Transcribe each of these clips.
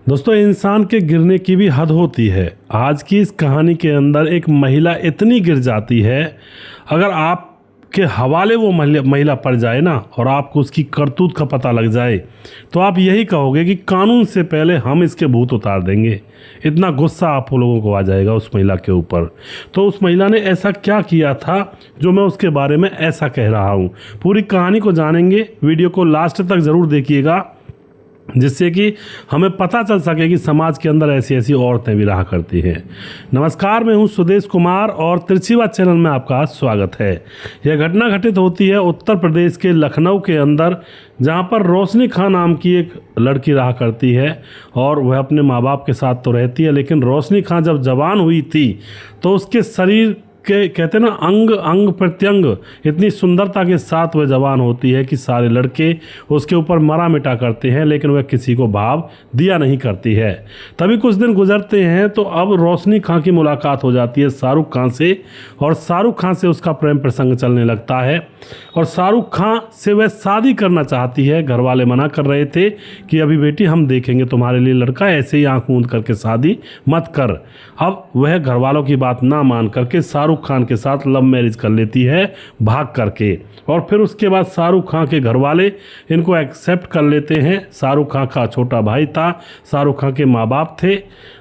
दोस्तों, इंसान के गिरने की भी हद होती है। आज की इस कहानी के अंदर एक महिला इतनी गिर जाती है, अगर आपके हवाले वो महिला पड़ जाए ना और आपको उसकी करतूत का पता लग जाए तो आप यही कहोगे कि कानून से पहले हम इसके भूत उतार देंगे। इतना गुस्सा आप लोगों को आ जाएगा उस महिला के ऊपर। तो उस महिला ने ऐसा क्या किया था जो मैं उसके बारे में ऐसा कह रहा हूँ। पूरी कहानी को जानेंगे, वीडियो को लास्ट तक ज़रूर देखिएगा, जिससे कि हमें पता चल सके कि समाज के अंदर ऐसी ऐसी औरतें भी रहा करती हैं। नमस्कार, मैं हूं सुदेश कुमार और तिरछीवाद चैनल में आपका स्वागत है। यह घटना घटित होती है उत्तर प्रदेश के लखनऊ के अंदर, जहां पर रोशनी खां नाम की एक लड़की रहा करती है और वह अपने माँ बाप के साथ तो रहती है, लेकिन रोशनी खां जब जवान हुई थी तो उसके शरीर के कहते हैं ना अंग अंग प्रत्यंग इतनी सुंदरता के साथ वह जवान होती है कि सारे लड़के उसके ऊपर मरा मिटा करते हैं, लेकिन वह किसी को भाव दिया नहीं करती है। तभी कुछ दिन गुजरते हैं तो अब रोशनी खां की मुलाकात हो जाती है शाहरुख खां से, और शाहरुख खां से उसका प्रेम प्रसंग चलने लगता है और शाहरुख खां से वह शादी करना चाहती है। घर वाले मना कर रहे थे कि अभी बेटी हम देखेंगे तुम्हारे लिए लड़का, ऐसे ही आंख मूंद करके शादी मत कर। अब वह घर वालों की बात ना मान करके शाहरुख खान के साथ लव मैरिज कर लेती है भाग करके, और फिर उसके बाद शाहरुख खान के घर वाले इनको एक्सेप्ट कर लेते हैं। शाहरुख खान का छोटा भाई था, शाहरुख खान के माँ बाप थे।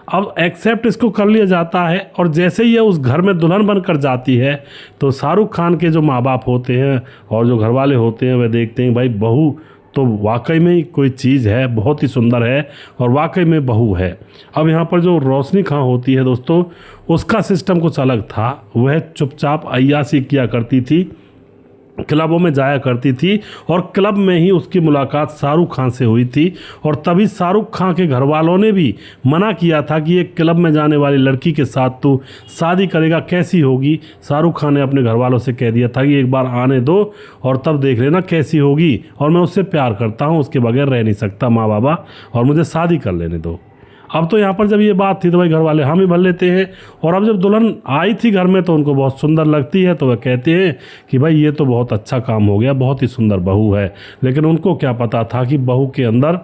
अब एक्सेप्ट इसको कर लिया जाता है और जैसे ही ये उस घर में दुल्हन बनकर जाती है तो शाहरुख खान के जो माँ बाप होते हैं और जो घर वाले होते हैं वह देखते हैं भाई बहू तो वाकई में ही कोई चीज़ है, बहुत ही सुंदर है और वाकई में बहू है। अब यहाँ पर जो रोशनी खां होती है दोस्तों, उसका सिस्टम कुछ अलग था। वह चुपचाप अय्याशी किया करती थी, क्लबों में जाया करती थी और क्लब में ही उसकी मुलाकात शाहरुख खान से हुई थी। और तभी शाहरुख खान के घर वालों ने भी मना किया था कि एक क्लब में जाने वाली लड़की के साथ तू शादी करेगा, कैसी होगी। शाहरुख खान ने अपने घर वालों से कह दिया था कि एक बार आने दो और तब देख लेना कैसी होगी, और मैं उससे प्यार करता हूँ, उसके बगैर रह नहीं सकता माँ बाबा, और मुझे शादी कर लेने दो। अब तो यहाँ पर जब ये बात थी तो भाई घर वाले हम ही भर लेते हैं। और अब जब दुल्हन आई थी घर में तो उनको बहुत सुंदर लगती है, तो वह कहते हैं कि भाई ये तो बहुत अच्छा काम हो गया, बहुत ही सुंदर बहू है। लेकिन उनको क्या पता था कि बहू के अंदर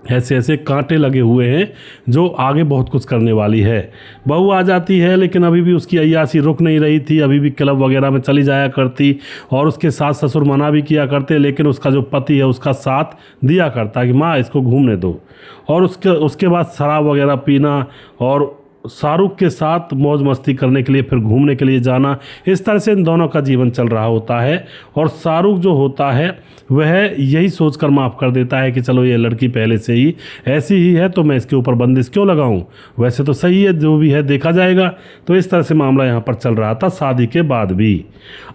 ऐसे ऐसे कांटे लगे हुए हैं जो आगे बहुत कुछ करने वाली है। बहू आ जाती है लेकिन अभी भी उसकी अय्याशी रुक नहीं रही थी, अभी भी क्लब वगैरह में चली जाया करती और उसके सास ससुर मना भी किया करते, लेकिन उसका जो पति है उसका साथ दिया करता कि माँ इसको घूमने दो। और उसके बाद शराब वगैरह पीना और शाहरुख के साथ मौज मस्ती करने के लिए फिर घूमने के लिए जाना, इस तरह से इन दोनों का जीवन चल रहा होता है। और शाहरुख जो होता है वह यही सोचकर माफ़ कर देता है कि चलो ये लड़की पहले से ही ऐसी ही है तो मैं इसके ऊपर बंदिश क्यों लगाऊं, वैसे तो सही है, जो भी है देखा जाएगा। तो इस तरह से मामला यहाँ पर चल रहा था शादी के बाद भी।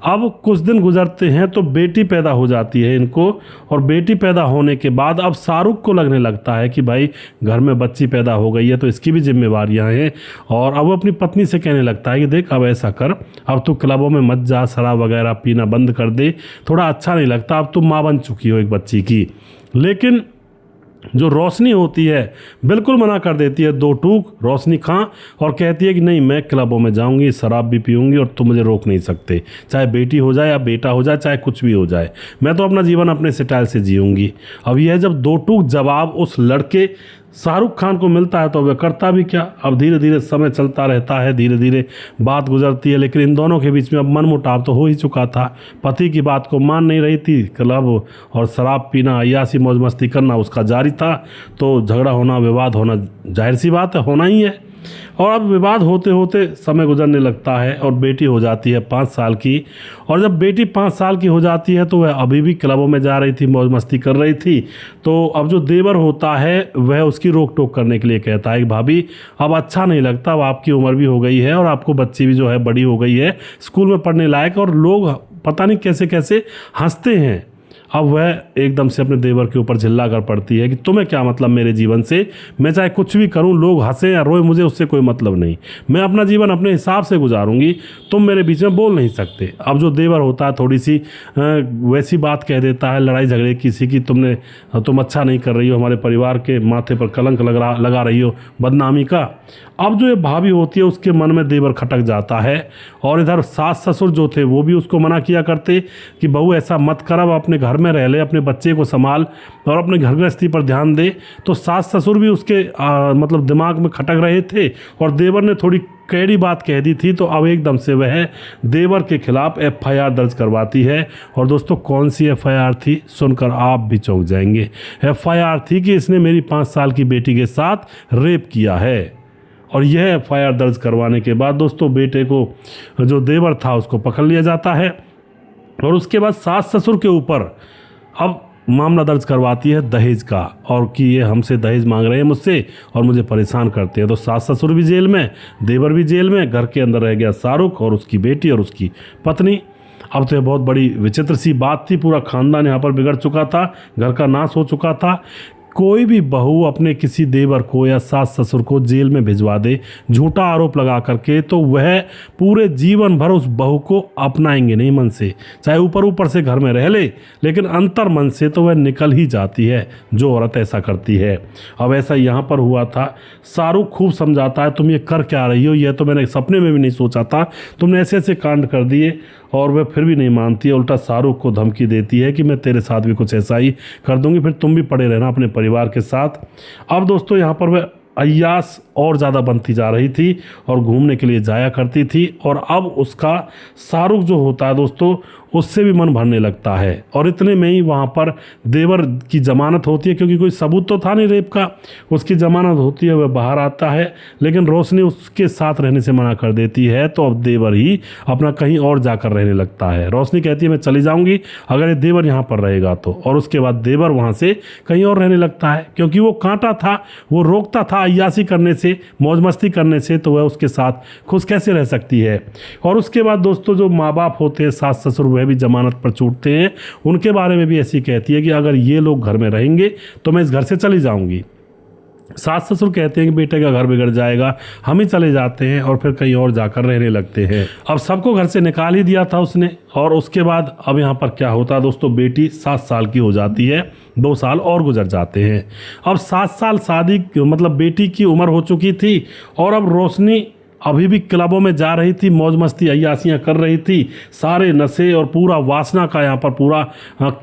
अब कुछ दिन गुजरते हैं तो बेटी पैदा हो जाती है इनको, और बेटी पैदा होने के बाद अब शाहरुख को लगने लगता है कि भाई घर में बच्ची पैदा हो गई है तो इसकी भी जिम्मेवारियाँ हैं। और अब वो अपनी पत्नी से कहने लगता है कि देख अब ऐसा कर, अब तू क्लबों में मत जा, शराब वगैरह पीना बंद कर दे, थोड़ा अच्छा नहीं लगता, अब तुम माँ बन चुकी हो एक बच्ची की। लेकिन जो रोशनी होती है बिल्कुल मना कर देती है, दो टूक रोशनी खां, और कहती है कि नहीं मैं क्लबों में जाऊंगी, शराब भी पीऊंगी और तुम मुझे रोक नहीं सकते, चाहे बेटी हो जाए या बेटा हो जाए, चाहे कुछ भी हो जाए, मैं तो अपना जीवन अपने स्टाइल से जीऊंगी। अब यह जब दो टूक जवाब उस लड़के शाहरुख खान को मिलता है तो वह करता भी क्या। अब धीरे धीरे समय चलता रहता है, धीरे धीरे बात गुजरती है, लेकिन इन दोनों के बीच में अब मनमुटाव तो हो ही चुका था। पति की बात को मान नहीं रही थी, क्लब और शराब पीना, अय्याशी मौज मस्ती करना उसका जारी था, तो झगड़ा होना, विवाद होना जाहिर सी बात है, होना ही है। और अब विवाद होते होते समय गुजरने लगता है और बेटी हो जाती है 5 साल की। और जब बेटी 5 साल की हो जाती है तो वह अभी भी क्लबों में जा रही थी, मौज मस्ती कर रही थी। तो अब जो देवर होता है वह उसकी रोक टोक करने के लिए कहता है कि भाभी अब अच्छा नहीं लगता, अब आपकी उम्र भी हो गई है और आपको बच्ची भी जो है बड़ी हो गई है, स्कूल में पढ़ने लायक, और लोग पता नहीं कैसे कैसे हंसते हैं। अब वह एकदम से अपने देवर के ऊपर झिल्ला कर पड़ती है कि तुम्हें क्या मतलब मेरे जीवन से, मैं चाहे कुछ भी करूं, लोग हंसे या रोए, मुझे उससे कोई मतलब नहीं, मैं अपना जीवन अपने हिसाब से गुजारूंगी, तुम मेरे बीच में बोल नहीं सकते। अब जो देवर होता है थोड़ी सी वैसी बात कह देता है, लड़ाई झगड़े किसी की, तुम अच्छा नहीं कर रही हो, हमारे परिवार के माथे पर कलंक लगा रही हो, बदनामी का। अब जो ये भाभी होती है उसके मन में देवर खटक जाता है, और इधर सास ससुर जो थे वो भी उसको मना किया करते कि बहू ऐसा मत कर, अब अपने घर में रह ले, अपने बच्चे को संभाल और अपने घर गृहस्थी पर ध्यान दे। तो सास ससुर भी उसके मतलब दिमाग में खटक रहे थे और देवर ने थोड़ी कैडी बात कह दी थी, तो अब एकदम से वह देवर के खिलाफ एफआईआर दर्ज करवाती है। और दोस्तों कौन सी एफआईआर थी, सुनकर आप भी चौंक जाएंगे। एफआईआर थी कि इसने मेरी 5 साल की बेटी के साथ रेप किया है। और यह एफआईआर दर्ज करवाने के बाद दोस्तों बेटे को, जो देवर था, उसको पकड़ लिया जाता है और उसके बाद सास ससुर के ऊपर अब मामला दर्ज करवाती है दहेज का, और कि ये हमसे दहेज मांग रहे हैं मुझसे और मुझे परेशान करते हैं। तो सास ससुर भी जेल में, देवर भी जेल में, घर के अंदर रह गया शाहरुख और उसकी बेटी और उसकी पत्नी। अब तो ये बहुत बड़ी विचित्र सी बात थी, पूरा खानदान यहाँ पर बिगड़ चुका था, घर का नाश हो चुका था। कोई भी बहू अपने किसी देवर को या सास ससुर को जेल में भिजवा दे झूठा आरोप लगा करके, तो वह पूरे जीवन भर उस बहू को अपनाएंगे नहीं मन से, चाहे ऊपर ऊपर से घर में रह ले, लेकिन अंतर मन से तो वह निकल ही जाती है जो औरत ऐसा करती है। अब ऐसा यहाँ पर हुआ था। शाहरुख खूब समझाता है, तुम ये कर क्या रही हो, यह तो मैंने सपने में भी नहीं सोचा था, तुमने ऐसे ऐसे कांड कर दिए। और वह फिर भी नहीं मानती है, उल्टा शाहरुख को धमकी देती है कि मैं तेरे साथ भी कुछ ऐसा ही कर दूंगी, फिर तुम भी पड़े रहना अपने परिवार के साथ। अब दोस्तों यहाँ पर वह अय्यास और ज़्यादा बनती जा रही थी और घूमने के लिए जाया करती थी। और अब उसका शाहरुख जो होता है दोस्तों, उससे भी मन भरने लगता है। और इतने में ही वहाँ पर देवर की ज़मानत होती है, क्योंकि कोई सबूत तो था नहीं रेप का, उसकी ज़मानत होती है, वह बाहर आता है। लेकिन रोशनी उसके साथ रहने से मना कर देती है, तो अब देवर ही अपना कहीं और जाकर रहने लगता है। रोशनी कहती है मैं चली जाऊँगी अगर ये देवर यहाँ पर रहेगा तो। और उसके बाद देवर वहाँ से कहीं और रहने लगता है, क्योंकि वो कांटा था, वो रोकता था अय्यासी करने से, मौज मस्ती करने से, तो वह उसके साथ खुश कैसे रह सकती है। और उसके बाद दोस्तों जो माँ बाप होते हैं, सास ससुर, वह भी जमानत पर छूटते हैं। उनके बारे में भी ऐसी कहती है कि अगर ये लोग घर में रहेंगे तो मैं इस घर से चली जाऊंगी। सास ससुर कहते हैं कि बेटे का घर बिगड़ जाएगा, हम ही चले जाते हैं और फिर कहीं और जाकर रहने लगते हैं। अब सबको घर से निकाल ही दिया था उसने। और उसके बाद अब यहाँ पर क्या होता है दोस्तों, बेटी 7 साल की हो जाती है, 2 साल और गुजर जाते हैं। अब 7 साल शादी मतलब बेटी की उम्र हो चुकी थी और अब रोशनी अभी भी क्लबों में जा रही थी, मौज मस्ती अय्यासियाँ कर रही थी, सारे नशे और पूरा वासना का यहाँ पर पूरा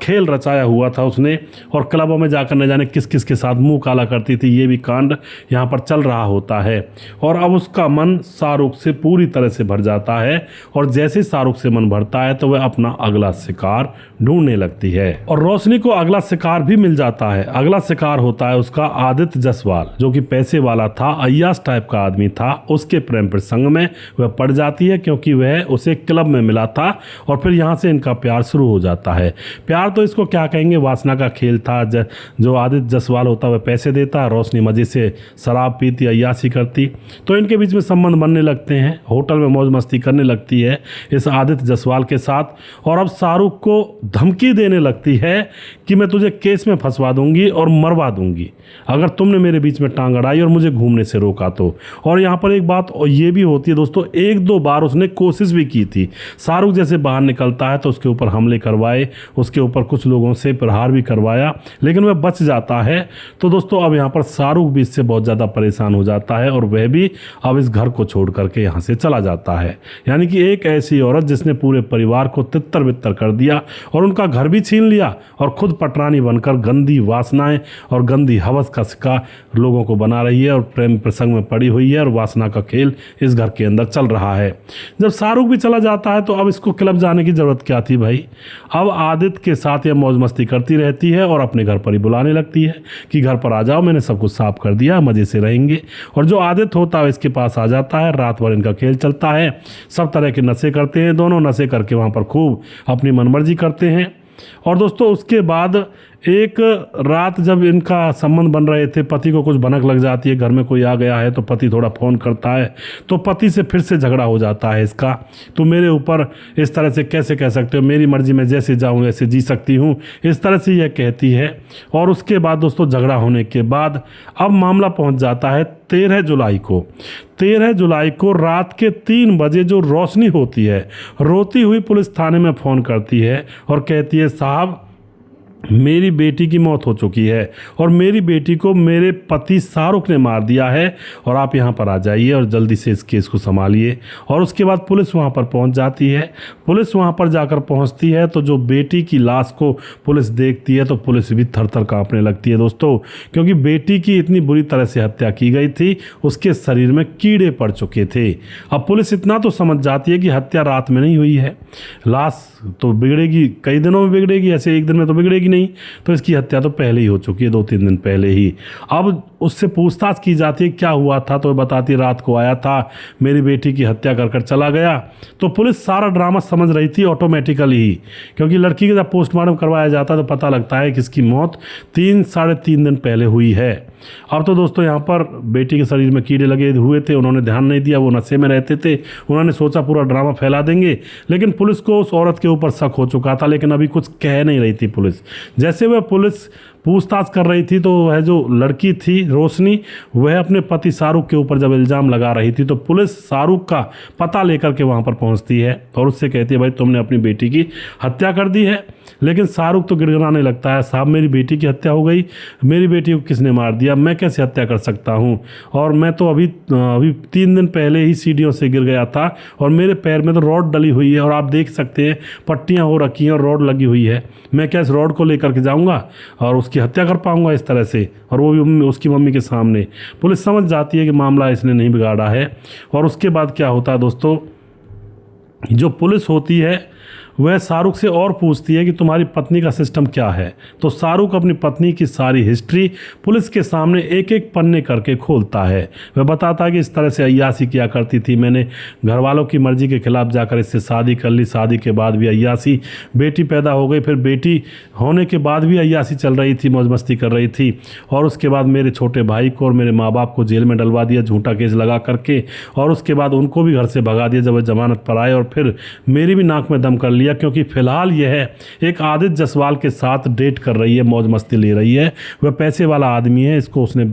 खेल रचाया हुआ था उसने। और क्लबों में जाकर न जाने किस किस के साथ मुंह काला करती थी, ये भी कांड यहाँ पर चल रहा होता है। और अब उसका मन शाहरुख से पूरी तरह से भर जाता है और जैसे शाहरुख से मन भरता है तो वह अपना अगला शिकार ढूंढने लगती है। और रोशनी को अगला शिकार भी मिल जाता है। अगला शिकार होता है उसका आदित्य जायसवाल, जो कि पैसे वाला था, अय्यास टाइप का आदमी था। उसके प्रेम प्रसंग में वह पड़ जाती है, क्योंकि वह उसे क्लब में मिला था और फिर यहाँ से इनका प्यार शुरू हो जाता है। प्यार तो इसको क्या कहेंगे, वासना का खेल था। जो आदित्य जायसवाल होता वह पैसे देता, रोशनी मजे से शराब पीती, अय्यासी करती, तो इनके बीच में संबंध बनने लगते हैं। होटल में मौज मस्ती करने लगती है इस आदित्य जायसवाल के साथ। और अब शाहरुख को धमकी देने लगती है कि मैं तुझे केस में फंसवा दूंगी और मरवा दूंगी अगर तुमने मेरे बीच में टांग अड़ाई और मुझे घूमने से रोका तो। और यहाँ पर एक बात और ये भी होती है दोस्तों, 1-2 बार उसने कोशिश भी की थी। शाहरुख जैसे बाहर निकलता है तो उसके ऊपर हमले करवाए, उसके ऊपर कुछ लोगों से प्रहार भी करवाया, लेकिन वह बच जाता है। तो दोस्तों अब यहाँ पर शाहरुख भी इससे बहुत ज़्यादा परेशान हो जाता है और वह भी अब इस घर को छोड़ करके यहाँ से चला जाता है। यानी कि एक ऐसी औरत जिसने पूरे परिवार को तितर बितर कर दिया और उनका घर भी छीन लिया और खुद पटरानी बनकर गंदी वासनाएं और गंदी हवस का शिकार लोगों को बना रही है और प्रेम प्रसंग में पड़ी हुई है और वासना का खेल इस घर के अंदर चल रहा है। जब शाहरुख भी चला जाता है तो अब इसको क्लब जाने की जरूरत क्या थी भाई। अब आदित्य के साथ यह मौज मस्ती करती रहती है और अपने घर पर ही बुलाने लगती है कि घर पर आ जाओ, मैंने सब कुछ साफ कर दिया, मजे से रहेंगे। और जो आदित्य होता है इसके पास आ जाता है, रात भर इनका खेल चलता है, सब तरह के नशे करते हैं दोनों, नशे करके वहाँ पर खूब अपनी मनमर्जी करते हैं। और दोस्तों उसके बाद एक रात जब इनका संबंध बन रहे थे, पति को कुछ भनक लग जाती है, घर में कोई आ गया है तो पति थोड़ा फ़ोन करता है, तो पति से फिर से झगड़ा हो जाता है इसका। तो मेरे ऊपर इस तरह से कैसे कह सकते हो, मेरी मर्जी में जैसे जाऊँ ऐसे जी सकती हूँ, इस तरह से यह कहती है। और उसके बाद दोस्तों झगड़ा होने के बाद अब मामला पहुँच जाता है 13 जुलाई को। 13 जुलाई को रात के 3 बजे जो रोशनी होती है रोती हुई पुलिस थाने में फ़ोन करती है और कहती है साहब मेरी बेटी की मौत हो चुकी है और मेरी बेटी को मेरे पति शाहरुख ने मार दिया है और आप यहाँ पर आ जाइए और जल्दी से इस केस को संभालिए। और उसके बाद पुलिस वहाँ पर पहुँच जाती है। पुलिस वहाँ पर जाकर पहुँचती है तो जो बेटी की लाश को पुलिस देखती है तो पुलिस भी थर थर काँपने लगती है दोस्तों, क्योंकि बेटी की इतनी बुरी तरह से हत्या की गई थी, उसके शरीर में कीड़े पड़ चुके थे। अब पुलिस इतना तो समझ जाती है कि हत्या रात में नहीं हुई है, लाश तो बिगड़ेगी, कई दिनों में बिगड़ेगी, ऐसे एक दिन में तो बिगड़ेगी नहीं, तो इसकी हत्या तो पहले ही हो चुकी है, 2-3 दिन पहले ही। अब उससे पूछताछ की जाती है क्या हुआ था, तो बताती रात को आया था, मेरी बेटी की हत्या कर चला गया। तो पुलिस सारा ड्रामा समझ रही थी ऑटोमेटिकली ही, क्योंकि लड़की का जब पोस्टमार्टम करवाया जाता है तो पता लगता है कि इसकी मौत 3-3.5 दिन पहले हुई है। अब तो दोस्तों यहाँ पर बेटी के शरीर में कीड़े लगे हुए थे, उन्होंने ध्यान नहीं दिया, वो नशे में रहते थे, उन्होंने सोचा पूरा ड्रामा फैला देंगे, लेकिन पुलिस को उस औरत के ऊपर शक हो चुका था, लेकिन अभी कुछ कह नहीं रही थी पुलिस। जैसे वह पुलिस पूछताछ कर रही थी तो वह जो लड़की थी रोशनी, वह अपने पति शाहरुख के ऊपर जब इल्ज़ाम लगा रही थी तो पुलिस शाहरुख का पता लेकर के वहाँ पर पहुँचती है और उससे कहती है भाई तुमने अपनी बेटी की हत्या कर दी है। लेकिन शाहरुख तो गिड़गिड़ाने लगता है, साहब मेरी बेटी की हत्या हो गई, मेरी बेटी को किसने मार दिया, मैं कैसे हत्या कर सकता हूँ, और मैं तो अभी 3 दिन पहले ही सीढ़ियों से गिर गया था और मेरे पैर में तो रॉड डली हुई है और आप देख सकते हैं पट्टियाँ हो रखी हैं और रॉड लगी हुई है, मैं क्या इस रॉड को लेकर के जाऊँगा और उसकी हत्या कर पाऊँगा इस तरह से, और वो भी उसकी मम्मी के सामने। पुलिस समझ जाती है कि मामला इसने नहीं बिगाड़ा है। और उसके बाद क्या होता है दोस्तों, जो पुलिस होती है वह शाहरुख से और पूछती है कि तुम्हारी पत्नी का सिस्टम क्या है। तो शाहरुख अपनी पत्नी की सारी हिस्ट्री पुलिस के सामने एक एक पन्ने करके खोलता है। वह बताता है कि इस तरह से अय्याशी किया करती थी, मैंने घर वालों की मर्जी के खिलाफ जाकर इससे शादी कर ली, शादी के बाद भी अय्याशी, बेटी पैदा हो गई, फिर बेटी होने के बाद भी अय्याशी चल रही थी, मौज मस्ती कर रही थी, और उसके बाद मेरे छोटे भाई को और मेरे माँ बाप को जेल में डलवा दिया झूठा केस लगा करके, और उसके बाद उनको भी घर से भगा दिया जब वह जमानत पर आए, और फिर मेरी भी नाक में दम कर लिया, क्योंकि फिलहाल यह एक आदित्य जायसवाल के साथ डेट कर रही है, मौज मस्ती ले रही है, वह पैसे वाला आदमी है, इसको उसने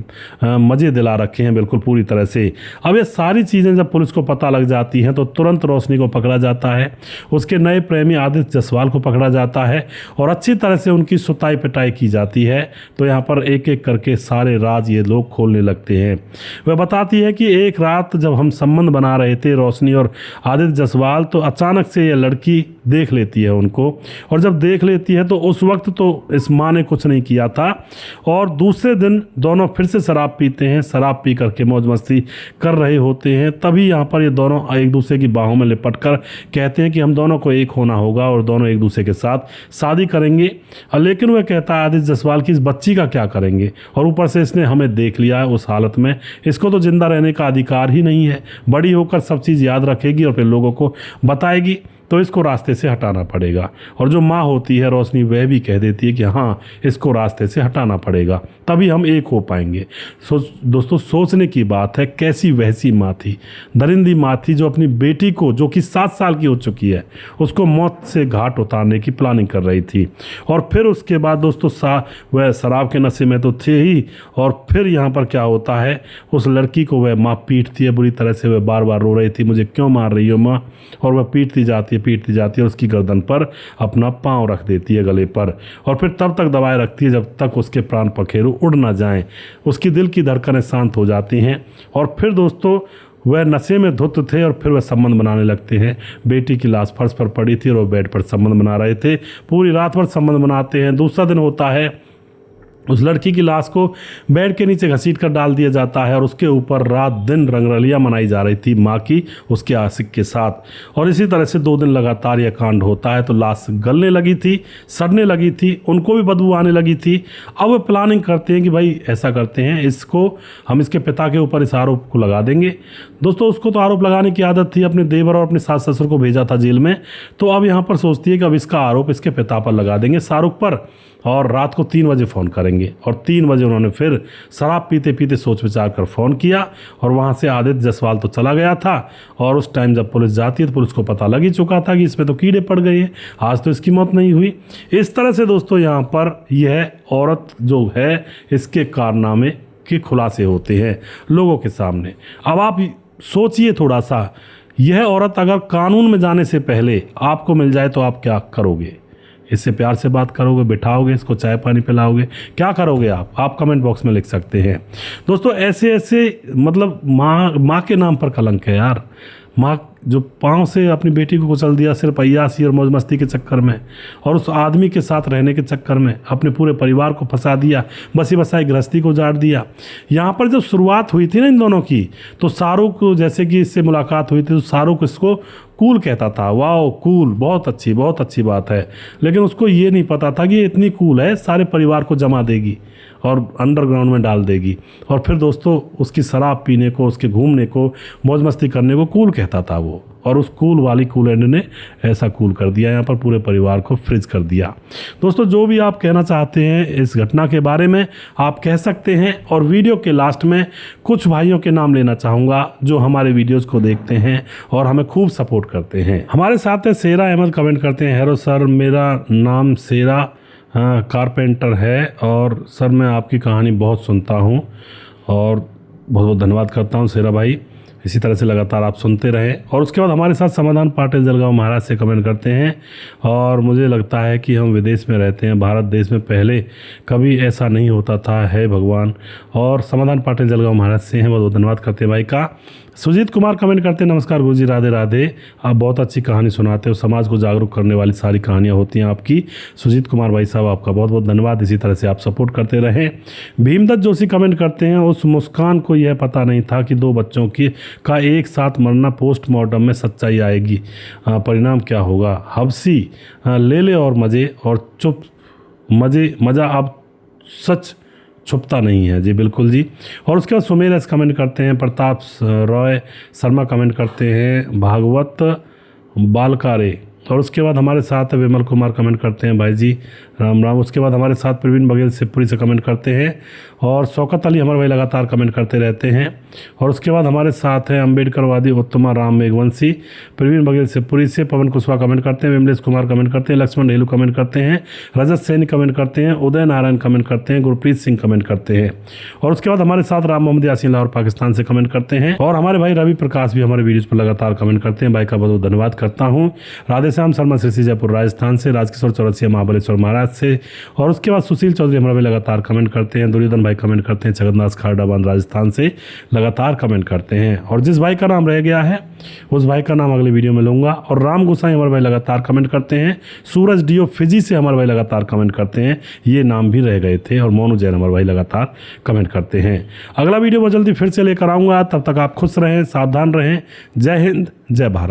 मज़े दिला रखे हैं बिल्कुल पूरी तरह से। अब ये सारी चीज़ें जब पुलिस को पता लग जाती हैं तो तुरंत रोशनी को पकड़ा जाता है, उसके नए प्रेमी आदित्य जायसवाल को पकड़ा जाता है और अच्छी तरह से उनकी सुताई पिटाई की जाती है। तो यहाँ पर एक एक करके सारे राज ये लोग खोलने लगते हैं। वह बताती है कि एक रात जब हम संबंध बना रहे थे रोशनी और आदित्य जायसवाल, तो अचानक से यह लड़की देख लेती है उनको, और जब देख लेती है तो उस वक्त तो इस माँ ने कुछ नहीं किया था, और दूसरे दिन दोनों फिर से शराब पीते हैं, शराब पी करके मौज मस्ती कर रहे होते हैं। तभी यहाँ पर ये दोनों एक दूसरे की बाहों में लिपट कर कहते हैं कि हम दोनों को एक होना होगा और दोनों एक दूसरे के साथ शादी करेंगे। लेकिन वह कहता है आदित्य जायसवाल की इस बच्ची का क्या करेंगे, और ऊपर से इसने हमें देख लिया है उस हालत में, इसको तो जिंदा रहने का अधिकार ही नहीं है, बड़ी होकर सब चीज़ याद रखेगी और फिर लोगों को बताएगी, तो इसको रास्ते से हटाना पड़ेगा। और जो माँ होती है रोशनी, वह भी कह देती है कि हाँ इसको रास्ते से हटाना पड़ेगा, तभी हम एक हो पाएंगे। दोस्तों सोचने की बात है, कैसी वैसी माँ थी, दरिंदी माँ थी, जो अपनी बेटी को, जो कि 7 साल की हो चुकी है, उसको मौत से घाट उतारने की प्लानिंग कर रही थी। और फिर उसके बाद दोस्तों वह शराब के नशे में तो थे ही, और फिर यहाँ पर क्या होता है, उस लड़की को वह माँ पीटती है बुरी तरह से, वह बार बार रो रही थी मुझे क्यों मार रही हो माँ, और वह पीटती जाती है और उसकी गर्दन पर अपना पांव रख देती है, गले पर, और फिर तब तक दबाए रखती है जब तक उसके प्राण पखेरु उड़ ना जाएं, उसकी दिल की धड़कनें शांत हो जाती हैं। और फिर दोस्तों वह नशे में धुत थे और फिर वह संबंध बनाने लगते हैं। बेटी की लाश फर्श पर पड़ी थी और वह बेड पर संबंध बना रहे थे, पूरी रात भर संबंध बनाते हैं। दूसरा दिन होता है, उस लड़की की लाश को बेड के नीचे घसीट कर डाल दिया जाता है और उसके ऊपर रात दिन रंगरलियां मनाई जा रही थी माँ की उसके आशिक के साथ। और इसी तरह से 2 दिन लगातार यह कांड होता है। तो लाश गलने लगी थी, सड़ने लगी थी, उनको भी बदबू आने लगी थी। अब वो प्लानिंग करते हैं कि भाई ऐसा करते हैं, इसको हम इसके पिता के ऊपर इस आरोप को लगा देंगे। दोस्तों उसको तो आरोप लगाने की आदत थी, अपने देवर और अपने सास ससुर को भेजा था जेल में, तो अब यहाँ पर सोचती है कि अब इसका आरोप इसके पिता पर लगा देंगे, शाहरुख पर, और रात को 3 बजे फ़ोन करेंगे। और 3 बजे उन्होंने फिर शराब पीते पीते सोच विचार कर फ़ोन किया, और वहाँ से आदित्य जायसवाल तो चला गया था। और उस टाइम जब पुलिस जाती है तो पुलिस को पता लग ही चुका था कि इसमें तो कीड़े पड़ गए हैं, आज तो इसकी मौत नहीं हुई। इस तरह से दोस्तों यहाँ पर यह औरत जो है, इसके कारनामे के खुलासे होते हैं लोगों के सामने। अब आप सोचिए थोड़ा सा, यह औरत अगर कानून में जाने से पहले आपको मिल जाए तो आप क्या करोगे? इससे प्यार से बात करोगे, बिठाओगे, इसको चाय पानी पिलाओगे, क्या करोगे आप कमेंट बॉक्स में लिख सकते हैं। दोस्तों ऐसे ऐसे मतलब माँ के नाम पर कलंक है यार। माँ जो पाँव से अपनी बेटी को कुचल दिया सिर्फ अय्यासी और मौज मस्ती के चक्कर में, और उस आदमी के साथ रहने के चक्कर में अपने पूरे परिवार को फंसा दिया, बसी बसाई गृहस्थी को उजाड़ दिया। यहाँ पर जब शुरुआत हुई थी ना इन दोनों की, तो शाहरुख जैसे कि इससे मुलाकात हुई थी तो शाहरुख इसको कूल कहता था, वाओ कूल, बहुत अच्छी बात है। लेकिन उसको ये नहीं पता था कि ये इतनी कूल है, सारे परिवार को जमा देगी और अंडरग्राउंड में डाल देगी। और फिर दोस्तों उसकी शराब पीने को, उसके घूमने को, मौज मस्ती करने को कूल कहता था वो, और उस कूल वाली कूल एंड ने ऐसा कूल कर दिया, यहाँ पर पूरे परिवार को फ्रिज कर दिया। दोस्तों जो भी आप कहना चाहते हैं इस घटना के बारे में आप कह सकते हैं, और वीडियो के लास्ट में कुछ भाइयों के नाम लेना चाहूँगा जो हमारे वीडियोज़ को देखते हैं और हमें खूब सपोर्ट करते हैं। हमारे साथ है शेरा अहमद, कमेंट करते हैं, हेलो सर, मेरा नाम शेरा कारपेंटर है, और सर मैं आपकी कहानी बहुत सुनता हूँ और बहुत बहुत धन्यवाद करता हूँ शेरा भाई, इसी तरह से लगातार आप सुनते रहें। और उसके बाद हमारे साथ समाधान पाटिल जलगांव महाराज से कमेंट करते हैं, और मुझे लगता है कि हम विदेश में रहते हैं, भारत देश में पहले कभी ऐसा नहीं होता था, है भगवान। और समाधान पाटिल जलगांव महाराज से हैं, बहुत बहुत धन्यवाद करते हैं भाई का। सुजीत कुमार कमेंट करते हैं, नमस्कार गुरुजी, राधे राधे, आप बहुत अच्छी कहानी सुनाते हो, समाज को जागरूक करने वाली सारी कहानियाँ होती हैं आपकी। सुजीत कुमार भाई साहब आपका बहुत बहुत धन्यवाद, इसी तरह से आप सपोर्ट करते रहें। भीमदत्त जोशी कमेंट करते हैं, उस मुस्कान को यह पता नहीं था कि 2 बच्चों का एक साथ मरना पोस्टमार्टम में सच्चाई आएगी, परिणाम क्या होगा। हबसी ले ले और मज़े और चुप मज़ा अब सच छुपता नहीं है। जी बिल्कुल जी। और उसके बाद सुमेर एस कमेंट करते हैं, प्रताप रॉय शर्मा कमेंट करते हैं, भागवत बालकारे। और उसके बाद हमारे साथ विमल कुमार कमेंट करते हैं, भाई जी राम राम। उसके बाद हमारे साथ प्रवीण बघेल शिवपुरी से कमेंट करते हैं, और शौकत अली हमारे भाई लगातार कमेंट करते रहते हैं। और उसके बाद हमारे साथ हैं अम्बेडकरवादी उत्तमा राम मेघवंशी, प्रवीण बघेल शिवपुरी से, पवन कुशवाहा कमेंट करते हैं, विमलेश कुमार कमेंट करते हैं, लक्ष्मण ढेलू कमेंट करते हैं, रजत सैनी कमेंट करते हैं, उदय नारायण कमेंट करते हैं, गुरप्रीत सिंह कमेंट करते हैं। और उसके बाद हमारे साथ राम मोहम्मद यासीन लाहौर पाकिस्तान से कमेंट करते हैं, और हमारे भाई रवि प्रकाश भी हमारे वीडियोज़ पर लगातार कमेंट करते हैं, भाई का बहुत धन्यवाद करता हूँ। राधेश्याम शर्मा सिरसी जयपुर राजस्थान से, राजकिशोर चौरसिया महाबलेश्वर महाराज से। और उसके बाद सुशील चौधरी हमारे भाई लगातार कमेंट करते हैं, दुर्योधन भाई कमेंट करते हैं, जगन्नाथ खारडाबाद राजस्थान से लगातार कमेंट करते हैं। और जिस भाई का नाम रह गया है उस भाई का नाम अगले वीडियो में लूँगा। और राम गोसाई हमारे भाई लगातार कमेंट करते हैं, सूरज डीओ फिजी से हमारे भाई लगातार कमेंट करते हैं, ये नाम भी रह गए थे। और मोनू जैन हमारे भाई लगातार कमेंट करते हैं। अगला वीडियो बहुत जल्दी फिर से लेकर आऊँगा, तब तक आप खुश रहें, सावधान रहें। जय हिंद, जय भारत।